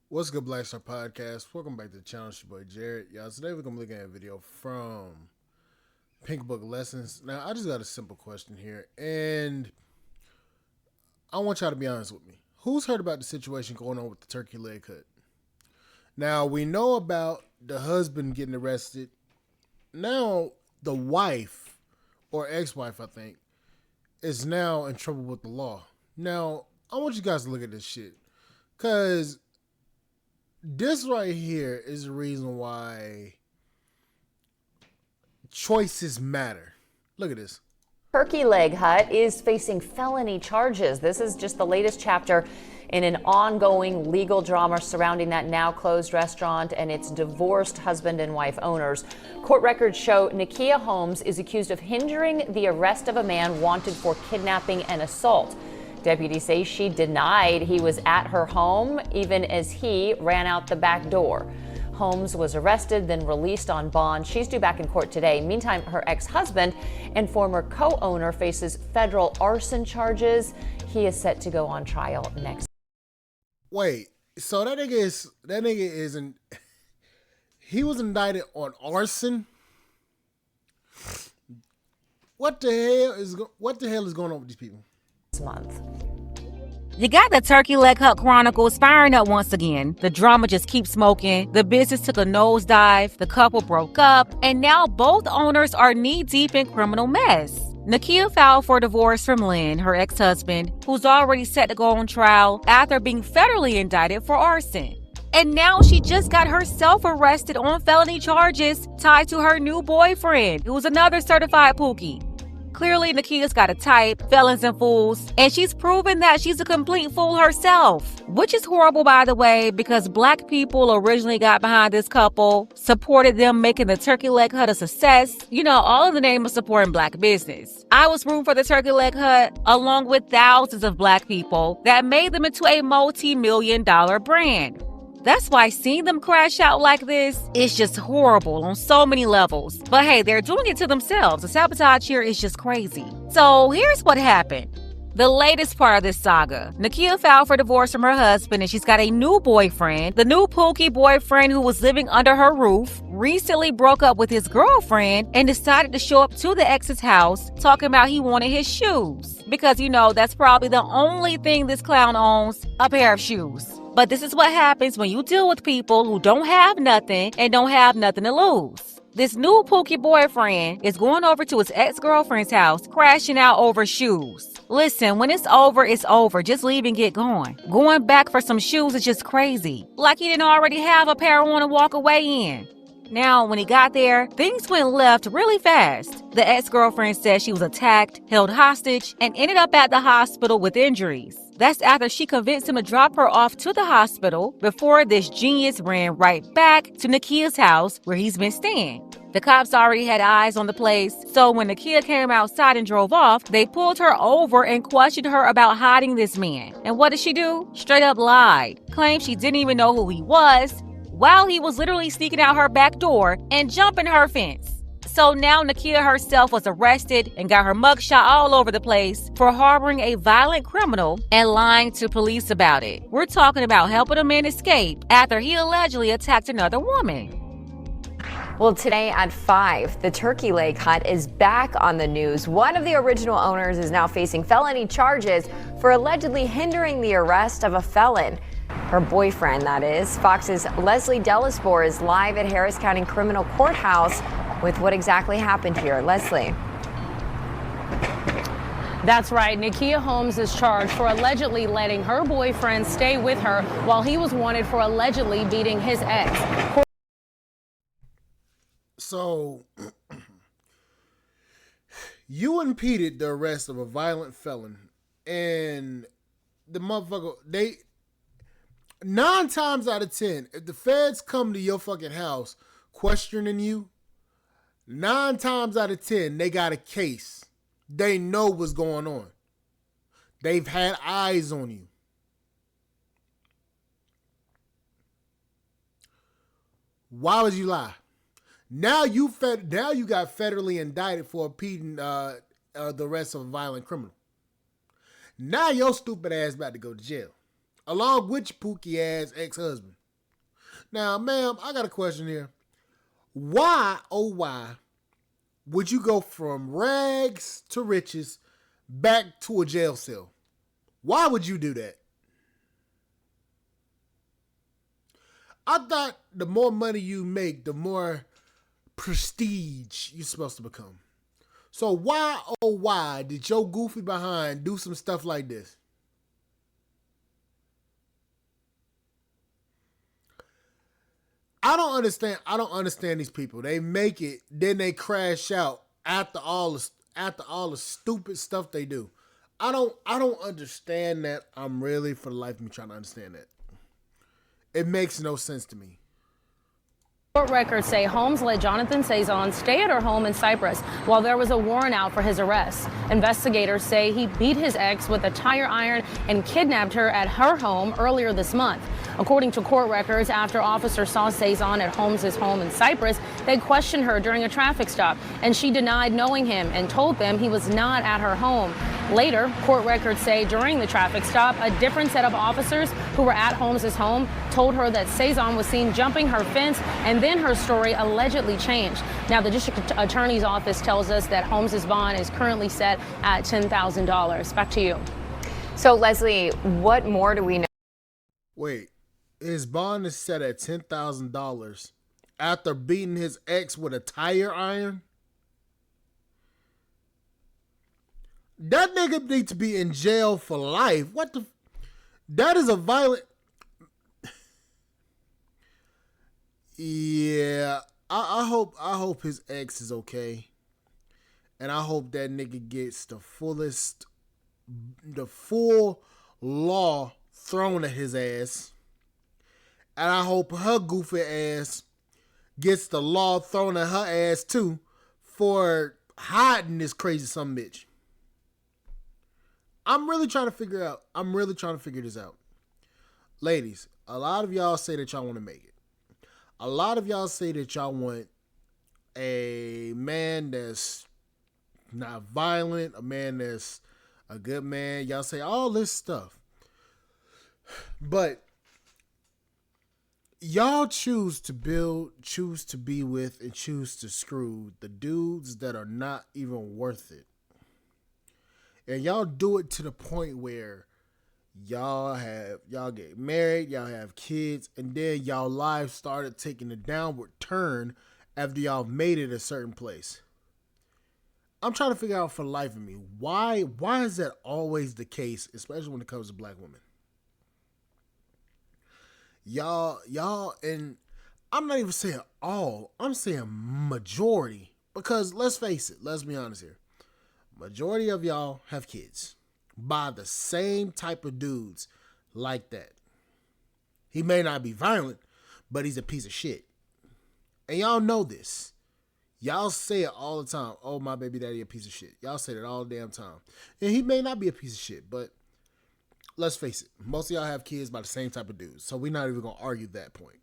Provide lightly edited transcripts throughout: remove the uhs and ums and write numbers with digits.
What's good, Black Star Podcast? Welcome back to the channel. It's your boy Jared. Y'all, today we're gonna be looking at a video from Pink Book Lessons. Now, I just got a simple question here, and I want y'all to be honest with me. Who's heard about the situation going on with the turkey leg cut? Now, we know about the husband getting arrested. Now, the wife, or ex-wife, I think, is now in trouble with the law. Now, I want you guys to look at this shit, because this right here is the reason why choices matter. Look at this. Turkey Leg Hut is facing felony charges. This is just the latest chapter in an ongoing legal drama surrounding that now closed restaurant and its divorced husband and wife owners. Court records show Nakia Holmes is accused of hindering the arrest of a man wanted for kidnapping and assault. Deputies say she denied he was at her home, even as he ran out the back door. Holmes was arrested, then released on bond. She's due back in court today. Meantime, her ex-husband and former co-owner faces federal arson charges. He is set to go on trial next. Wait, so that nigga isn't. He was indicted on arson. What the hell is going on with these people? Month. You got the Turkey Leg Hut Chronicles firing up once again. The drama just keeps smoking. The business took a nosedive. The couple broke up. And now both owners are knee-deep in criminal mess. Nakia filed for divorce from Lynn, her ex-husband, who's already set to go on trial after being federally indicted for arson. And now she just got herself arrested on felony charges tied to her new boyfriend, who's another certified pookie. Clearly, Nakia's got a type, felons and fools, and she's proven that she's a complete fool herself. Which is horrible, by the way, because black people originally got behind this couple, supported them making the Turkey Leg Hut a success, all in the name of supporting black business. I was rooting for the Turkey Leg Hut, along with thousands of black people that made them into a multi-million-dollar brand. That's why seeing them crash out like this is just horrible on so many levels. But hey, they're doing it to themselves. The sabotage here is just crazy. So here's what happened. The latest part of this saga. Nakia filed for divorce from her husband and she's got a new boyfriend. The new pookie boyfriend who was living under her roof recently broke up with his girlfriend and decided to show up to the ex's house talking about he wanted his shoes. Because that's probably the only thing this clown owns, a pair of shoes. But this is what happens when you deal with people who don't have nothing and don't have nothing to lose. This new pookie boyfriend is going over to his ex-girlfriend's house, crashing out over shoes. Listen, when it's over. Just leave and get going. Going back for some shoes is just crazy. Like he didn't already have a pair on to walk away in. Now, when he got there, things went left really fast. The ex-girlfriend said she was attacked, held hostage, and ended up at the hospital with injuries. That's after she convinced him to drop her off to the hospital before this genius ran right back to Nakia's house where he's been staying. The cops already had eyes on the place, so when Nakia came outside and drove off, they pulled her over and questioned her about hiding this man. And what did she do? Straight up lied. Claimed she didn't even know who he was, while he was literally sneaking out her back door and jumping her fence. So now Nakia herself was arrested and got her mugshot all over the place for harboring a violent criminal and lying to police about it. We're talking about helping a man escape after he allegedly attacked another woman. Well, today at 5, the Turkey Leg Hut is back on the news. One of the original owners is now facing felony charges for allegedly hindering the arrest of a felon. Her boyfriend, that is. Fox's Leslie Delaspore is live at Harris County Criminal Courthouse with what exactly happened here. Leslie. That's right. Nakia Holmes is charged for allegedly letting her boyfriend stay with her while he was wanted for allegedly beating his ex. So, you impeded the arrest of a violent felon, and the motherfucker, 9 times out of 10, if the feds come to your fucking house questioning you, 9 times out of 10, they got a case. They know what's going on. They've had eyes on you. Why would you lie? Now you got federally indicted for impeding the arrest of a violent criminal. Now your stupid ass about to go to jail. along with your pookie ass ex-husband. Now, ma'am, I got a question here. Why, oh why, would you go from rags to riches back to a jail cell? Why would you do that? I thought the more money you make, the more prestige you're supposed to become. So why, oh why, did your goofy behind do some stuff like this? I don't understand these people. They make it, then they crash out after all the stupid stuff they do. I don't understand that. I'm really, for the life of me, trying to understand that. It makes no sense to me. Court records say Holmes let Jonathan Cezanne stay at her home in Cyprus while there was a warrant out for his arrest. Investigators say he beat his ex with a tire iron and kidnapped her at her home earlier this month. According to court records, after officers saw Cezanne at Holmes' home in Cyprus, they questioned her during a traffic stop, and she denied knowing him and told them he was not at her home. Later, court records say during the traffic stop, a different set of officers who were at Holmes' home told her that Cezanne was seen jumping her fence, and then her story allegedly changed. Now, the district attorney's office tells us that Holmes' bond is currently set at $10,000. Back to you. So, Leslie, what more do we know? Wait, his bond is set at $10,000 after beating his ex with a tire iron? That nigga needs to be in jail for life. What the? That is a violent. Yeah, I hope his ex is okay, and I hope that nigga gets the full law thrown at his ass, and I hope her goofy ass gets the law thrown at her ass too for hiding this crazy son of a bitch. I'm really trying to figure this out. Ladies, a lot of y'all say that y'all want to make it. A lot of y'all say that y'all want a man that's not violent, a man that's a good man. Y'all say all this stuff. But y'all choose to build, choose to be with, and choose to screw the dudes that are not even worth it. And y'all do it to the point where y'all get married, y'all have kids, and then y'all lives started taking a downward turn after y'all made it a certain place. I'm trying to figure out for the life of me, why is that always the case, especially when it comes to black women? Y'all, and I'm not even saying all, I'm saying majority, because let's face it, let's be honest here. Majority of y'all have kids by the same type of dudes like that. He may not be violent, but he's a piece of shit. And y'all know this. Y'all say it all the time. Oh, my baby daddy a piece of shit. Y'all say it all the damn time. And he may not be a piece of shit, but let's face it. Most of y'all have kids by the same type of dudes. So we're not even going to argue that point.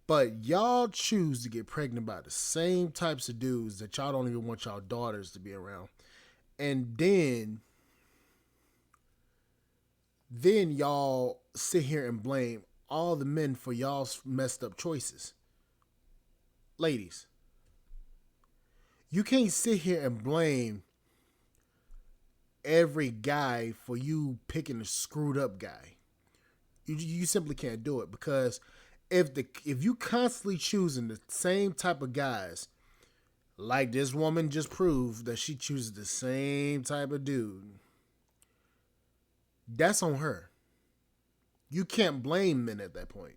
But y'all choose to get pregnant by the same types of dudes that y'all don't even want y'all daughters to be around. And then y'all sit here and blame all the men for y'all's messed up choices. Ladies, you can't sit here and blame every guy for you picking a screwed up guy. You simply can't do it, because if you constantly choosing the same type of guys, like this woman just proved that she chooses the same type of dude, that's on her. You can't blame men at that point.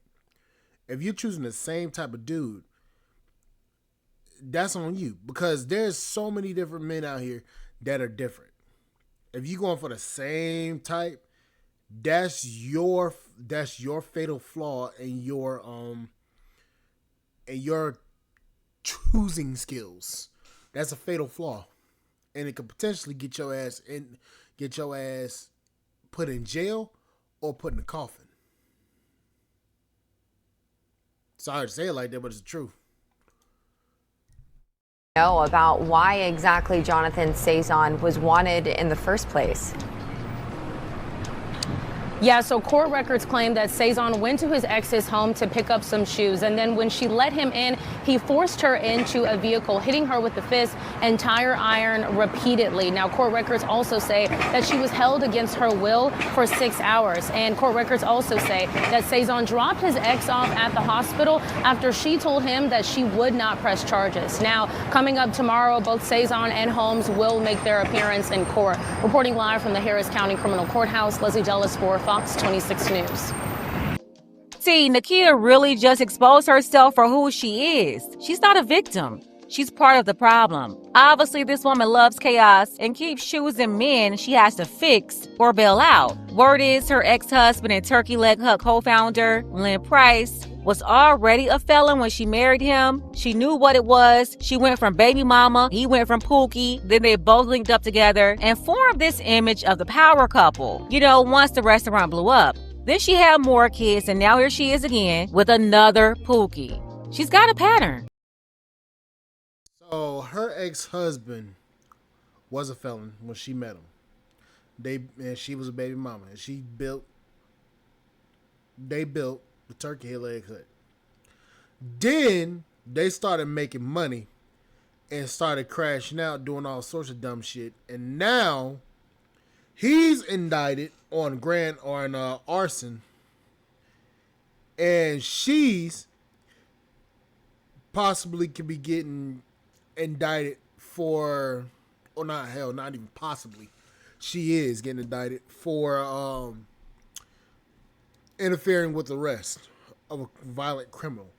If you're choosing the same type of dude, that's on you, because there's so many different men out here that are different. If you're going for the same type, that's your fatal flaw in your choosing skills. That's a fatal flaw, and it could potentially get your ass put in jail or put in a coffin. Sorry to say it like that, but it's the truth. Know about why exactly Jonathan Cezanne was wanted in the first place. Yeah, so court records claim that Cezanne went to his ex's home to pick up some shoes, and then when she let him in, he forced her into a vehicle, hitting her with the fist and tire iron repeatedly. Now, court records also say that she was held against her will for 6 hours, and court records also say that Cezanne dropped his ex off at the hospital after she told him that she would not press charges. Now, coming up tomorrow, both Cezanne and Holmes will make their appearance in court. Reporting live from the Harris County Criminal Courthouse, Leslie Dellis for Fox 26 News. See, Nakia really just exposed herself for who she is. She's not a victim. She's part of the problem. Obviously, this woman loves chaos and keeps choosing men she has to fix or bail out. Word is her ex-husband and Turkey Leg Hut co-founder, Lynn Price, was already a felon when she married him. She knew what it was. She went from baby mama, he went from Pookie, then they both linked up together and formed this image of the power couple, once the restaurant blew up. Then she had more kids, and now here she is again with another Pookie. She's got a pattern. So her ex-husband was a felon when she met him. And she was a baby mama, and they built the Turkey Leg Hut. Then they started making money and started crashing out, doing all sorts of dumb shit. And now he's indicted on arson, and she's possibly could be getting indicted for, not even possibly. She is getting indicted for interfering with the arrest of a violent criminal.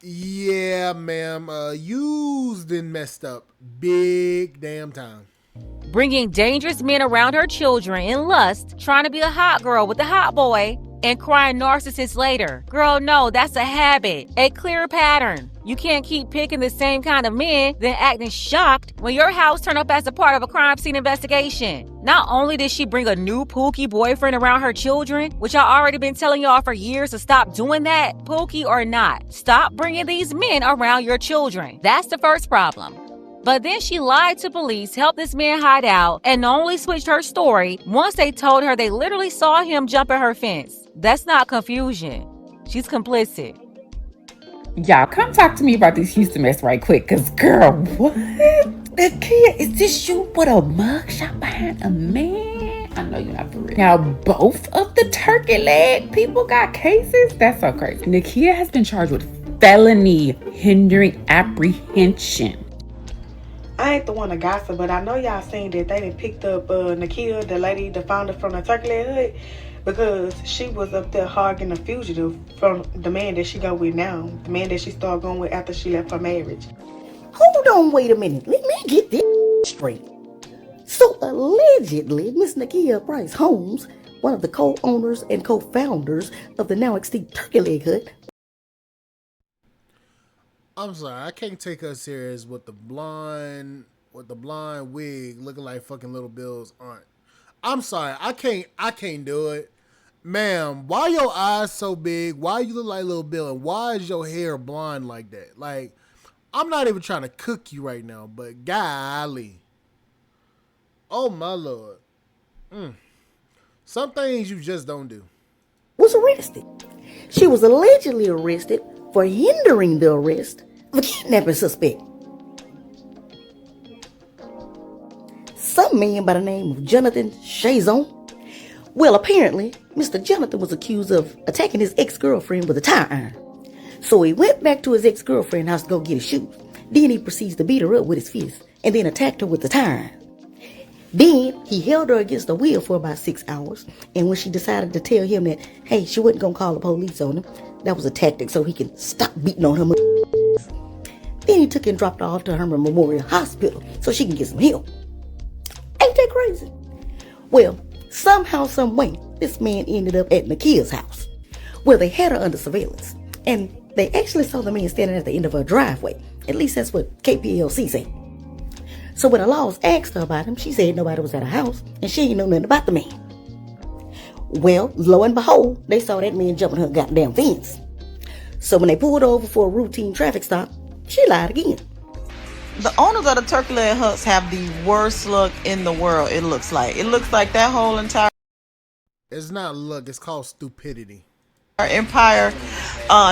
Yeah, ma'am, you's been messed up big damn time. Bringing dangerous men around her children in lust, trying to be a hot girl with a hot boy, and crying narcissist later. Girl, no, that's a habit, a clear pattern. You can't keep picking the same kind of men, then acting shocked when your house turned up as a part of a crime scene investigation. Not only did she bring a new Pookie boyfriend around her children, which I already been telling y'all for years to stop doing that, Pookie or not, stop bringing these men around your children. That's the first problem. But then she lied to police, helped this man hide out, and only switched her story once they told her they literally saw him jump at her fence. That's not confusion. She's complicit. Y'all, come talk to me about this Houston mess right quick, because girl, what? Nakia, is this you with a mugshot behind a man? I know you're not for real. Now, both of the turkey leg people got cases? That's so crazy. Nakia has been charged with felony hindering apprehension. I ain't the one to gossip, but I know y'all seen that they done picked up Nakia, the lady, the founder from the Turkey Leg Hut, because she was up there hogging a fugitive from the man that she go with now, the man that she started going with after she left her marriage. Hold on, wait a minute. Let me get this straight. So allegedly, Miss Nakia Price Holmes, one of the co-owners and co-founders of the now extinct Turkey Leg Hut. I'm sorry, I can't take her serious with the blonde wig looking like fucking Little Bill's aunt. I'm sorry, I can't do it. Ma'am, why your eyes so big? Why you look like Little Bill? And why is your hair blonde like that? Like, I'm not even trying to cook you right now, but golly. Oh my Lord. Some things you just don't do. Was arrested. She was allegedly arrested for hindering the arrest of a kidnapping suspect. Some man by the name of Jonathan Chazon. Well, apparently, Mr. Jonathan was accused of attacking his ex-girlfriend with a tire iron. So he went back to his ex-girlfriend's house to go get his shoes. Then he proceeds to beat her up with his fist and then attacked her with the tire iron. Then he held her against the wheel for about 6 hours. And when she decided to tell him that, hey, she wasn't going to call the police on him, that was a tactic so he can stop beating on her. Then he took and dropped her off to Herman Memorial Hospital so she can get some help. Ain't that crazy? Well, somehow, some way, this man ended up at Nakia's house, where they had her under surveillance. And they actually saw the man standing at the end of her driveway. At least that's what KPLC said. So when the laws asked her about him, she said nobody was at her house, and she ain't know nothing about the man. Well, lo and behold, they saw that man jumping her goddamn fence. So when they pulled her over for a routine traffic stop, she lied again. The owners of the Turkey Leg Huts have the worst luck in the world, it looks like. It looks like that whole entire It's not luck. It's called stupidity. Our empire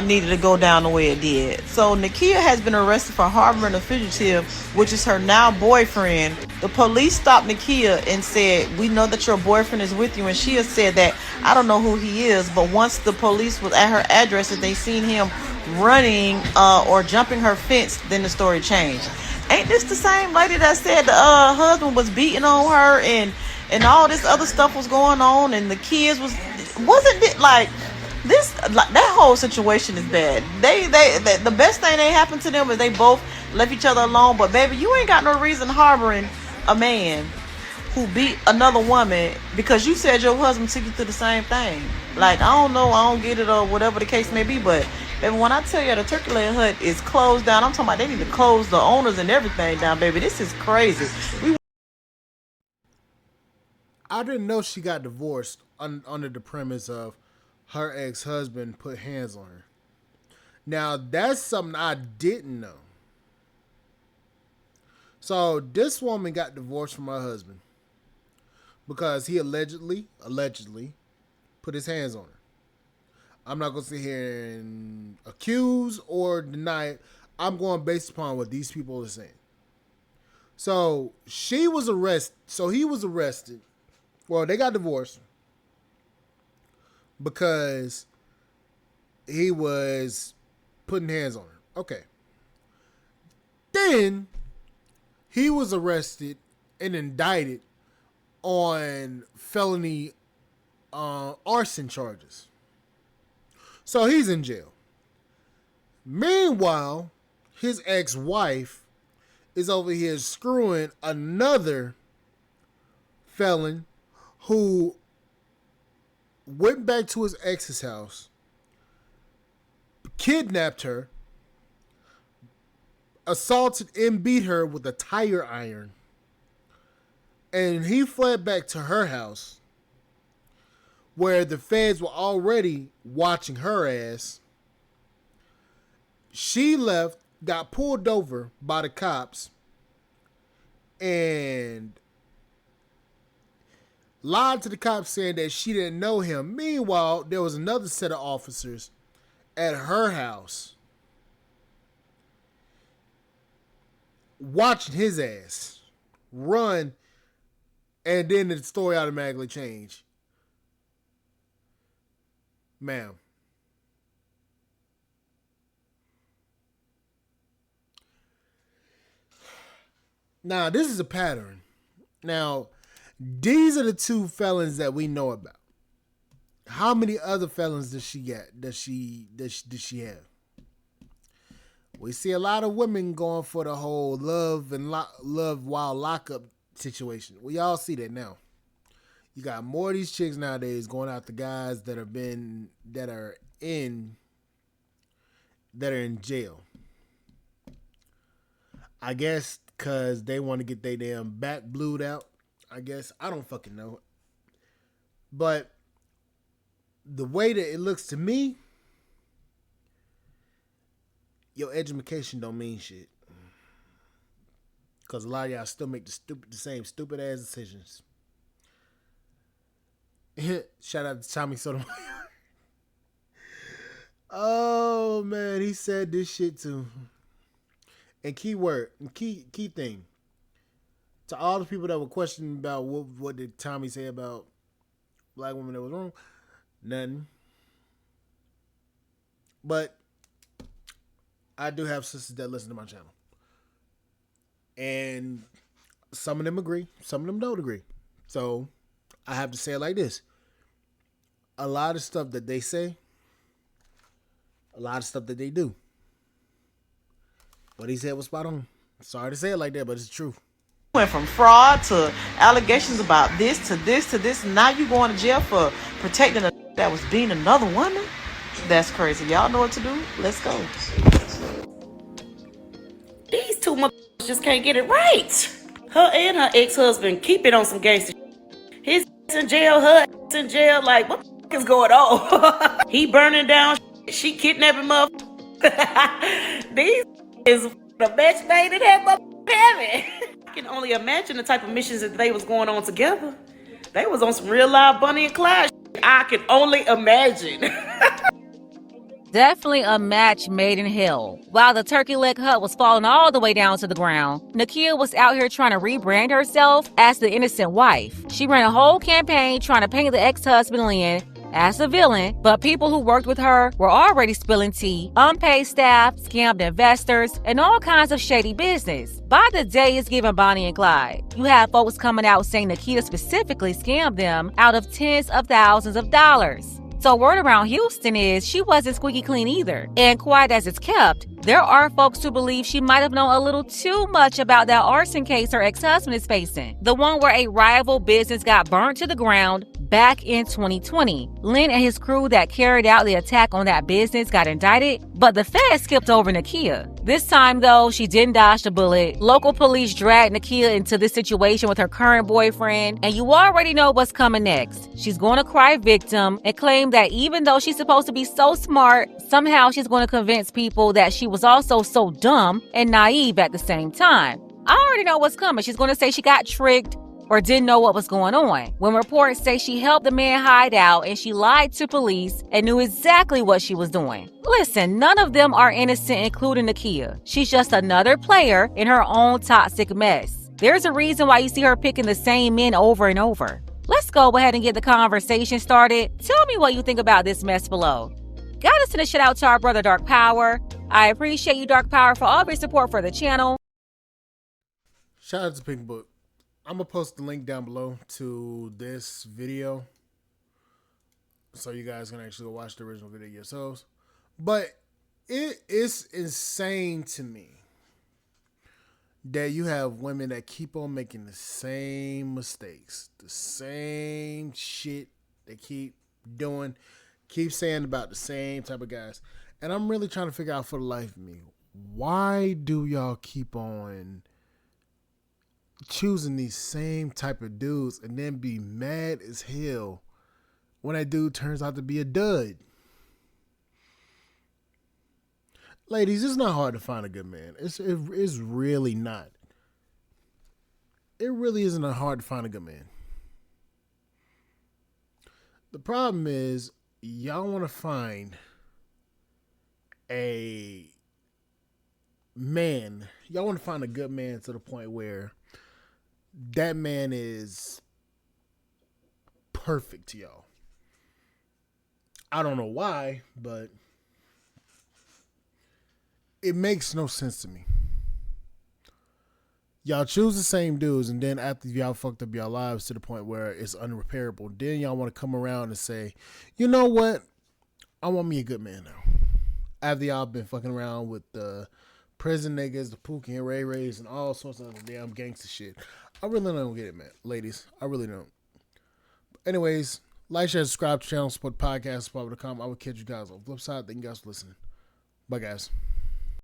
needed to go down the way it did. So Nakia has been arrested for harboring a fugitive, which is her now boyfriend. The police stopped Nakia and said, "We know that your boyfriend is with you," and she has said that, "I don't know who he is," but once the police was at her address and they seen him running or jumping her fence, then the story changed. Ain't this the same lady that said the husband was beating on her and all this other stuff was going on and the kids wasn't it like this? Like, that whole situation is bad. They the best thing that happened to them is they both left each other alone. But baby, you ain't got no reason harboring a man who beat another woman because you said your husband took you through the same thing. Like, I don't know, I don't get it or whatever the case may be, but baby, when I tell you the turkey leg hut is closed down, I'm talking about they need to close the owners and everything down, baby. This is crazy. I didn't know she got divorced under the premise of her ex-husband put hands on her. Now, that's something I didn't know. So, this woman got divorced from her husband because he allegedly put his hands on her. I'm not going to sit here and accuse or deny it. I'm going based upon what these people are saying. So, he was arrested. Well, they got divorced because he was putting hands on her. Okay. Then he was arrested and indicted on felony arson charges. So he's in jail. Meanwhile, his ex-wife is over here screwing another felon who went back to his ex's house, kidnapped her, assaulted and beat her with a tire iron, and he fled back to her house where the feds were already watching her ass. She left, got pulled over by the cops, and lied to the cops saying that she didn't know him. Meanwhile, there was another set of officers at her house watching his ass run, and then the story automatically changed. Ma'am. Now, this is a pattern. Now, these are the two felons that we know about. How many other felons does she get? Does she have? We see a lot of women going for the whole love while lockup situation. We all see that now. You got more of these chicks nowadays going after guys that are in jail. I guess because they want to get their damn back blued out. I guess. I don't fucking know. But the way that it looks to me, your education don't mean shit. Because a lot of y'all still make the same stupid ass decisions. Shout out to Tommy Sotomayor. Oh man, he said this shit too. And key thing. To all the people that were questioning about what did Tommy say about black women that was wrong, nothing. But I do have sisters that listen to my channel. And some of them agree, some of them don't agree. So I have to say it like this. A lot of stuff that they say, a lot of stuff that they do. What he said was spot on. Sorry to say it like that, but it's true. Went from fraud to allegations about this to this to this, and now you going to jail for protecting a that was beating another woman? That's crazy. Y'all know what to do? Let's go. These two motherfuckers just can't get it right. Her and her ex-husband keep it on some gangster shit. His in jail, her in jail. Like, what the fuck is going on? He burning down shit. She kidnapping motherfuckers. These is the match made in that motherfucking heaven. I can only imagine the type of missions that they was going on together. They was on some real live Bunny and Clyde shit. I can only imagine. Definitely a match made in hell. While the turkey leg hut was falling all the way down to the ground, Nakia was out here trying to rebrand herself as the innocent wife. She ran a whole campaign trying to paint the ex-husband Lynn as a villain, but people who worked with her were already spilling tea, unpaid staff, scammed investors, and all kinds of shady business. By the day, it's giving Bonnie and Clyde. You have folks coming out saying Nakia specifically scammed them out of tens of thousands of dollars. So word around Houston is she wasn't squeaky clean either. And quiet as it's kept, there are folks who believe she might have known a little too much about that arson case her ex-husband is facing. The one where a rival business got burnt to the ground back in 2020. Lynn and his crew that carried out the attack on that business got indicted, but the feds skipped over Nakia. This time, though, she didn't dodge the bullet. Local police dragged Nakia into this situation with her current boyfriend, and you already know what's coming next. She's going to cry victim and claim that even though she's supposed to be so smart, somehow she's going to convince people that she was also so dumb and naive at the same time. I already know what's coming. She's going to say she got tricked or didn't know what was going on, when reports say she helped the man hide out and she lied to police and knew exactly what she was doing. Listen, none of them are innocent, including Nakia. She's just another player in her own toxic mess. There's a reason why you see her picking the same men over and over. Let's go ahead and get the conversation started. Tell me what you think about this mess below. Gotta send a shout out to our brother Dark Power. I appreciate you, Dark Power, for all of your support for the channel. Shout out to Pink Book. I'm going to post the link down below to this video so you guys can actually go watch the original video yourselves. But it is insane to me that you have women that keep on making the same mistakes, the same shit they keep doing, keep saying about the same type of guys. And I'm really trying to figure out for the life of me, why do y'all keep on choosing these same type of dudes and then be mad as hell when that dude turns out to be a dud? Ladies, it's not hard to find a good man. It's really not. It really isn't hard to find a good man. The problem is y'all want to find a man. Y'all want to find a good man to the point where that man is perfect to y'all. I don't know why, but it makes no sense to me. Y'all choose the same dudes, and then after y'all fucked up y'all lives to the point where it's unrepairable, then y'all want to come around and say, you know what? I want me a good man now. After y'all been fucking around with the prison niggas, the Pookie and Ray Rays, and all sorts of other damn gangster shit. I really don't get it, man. Ladies, I really don't. But anyways, like, share, subscribe to the channel, support the podcast, support.com. I will catch you guys on the flip side. Thank you guys for listening. Bye, guys.